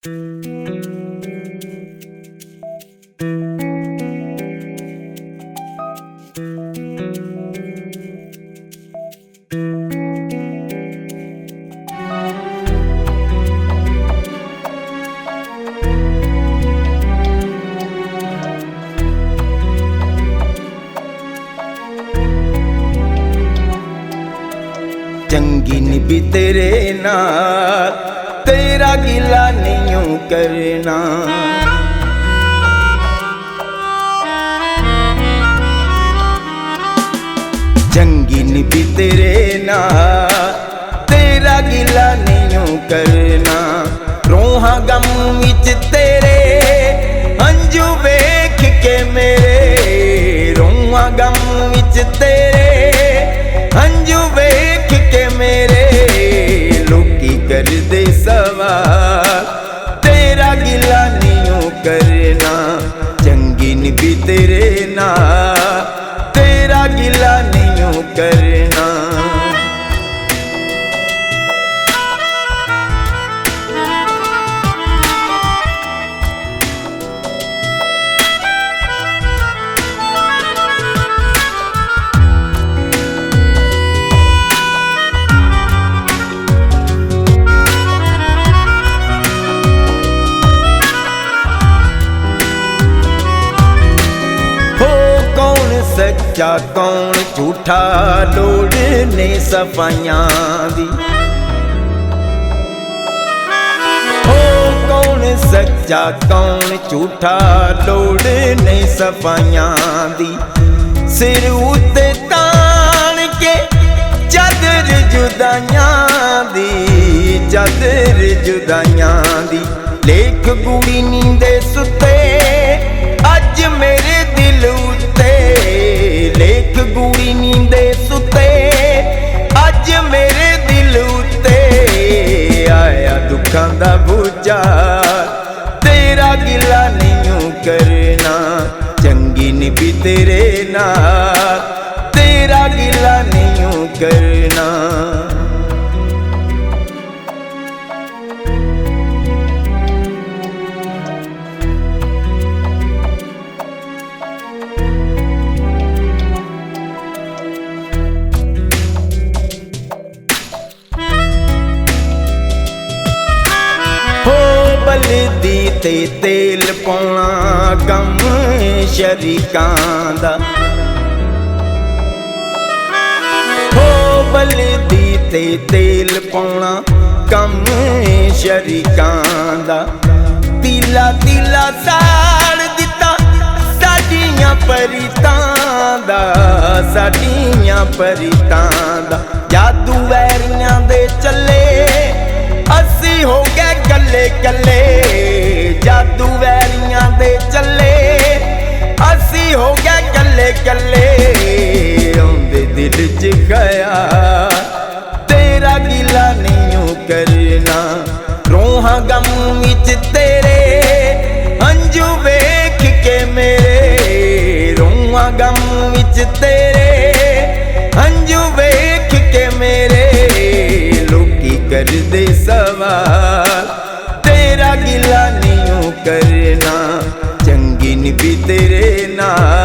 चंगी निभी तेरे नाल, तेरा गिला नहीं करना। चंगी निभी तेरे नाल, तेरा गिला नहीं करना। रोहा गम विच तेरे हंजू वेख के मेरे, रोहा गम विच तेरे हंजू वेख के मेरे। लोकी कर दे सवाल, तेरा गिला नहीं करना। चंगी निभी तेरे नाल, तेरा गिला नहीं करना। सच्चा कौन झूठा, लोड़ ने सफाइयां दी। हो कौन सच्चा कौन झूठा, लोड़ ने सफाइयां दी। सिर उत्ते तान के चादर जुदाइयां दी, चादर जुदाइयां दी। लेख गुड़ी नींदे सुते अज मेरे दिल उत्ते, लेख गुड़ी नींदे सुते अज मेरे दिल उत्ते। आया दुखां दा बोझा, तेरा गिला नहीं करना। चंगी निभी तेरे नाल, तेरा गिला नहीं करना। बलदी ते तेल पाउणा गम शरीकां दा। हो बलदी ते तेल पाउणा गम शरीकां दा। तीला तीला साड़ दिता साडियां परीतां दा, साडियां परीतां दा। जादू वैरियां दे चले असी हो गए कल्ले कल्ले। जादू वैरियां दे चले असी हो गए कल्ले कल्ले। आंदे दिल च गया, तेरा गिला नहीं करना। रोहा गम विच तेरे हंजू वेख के मेरे, रोहा गम विच तेरे हंजू वेख के मेरे। लोकी कर दे सवाल, तेरा गिला नहीं करना। चंगी निभी तेरे नाल,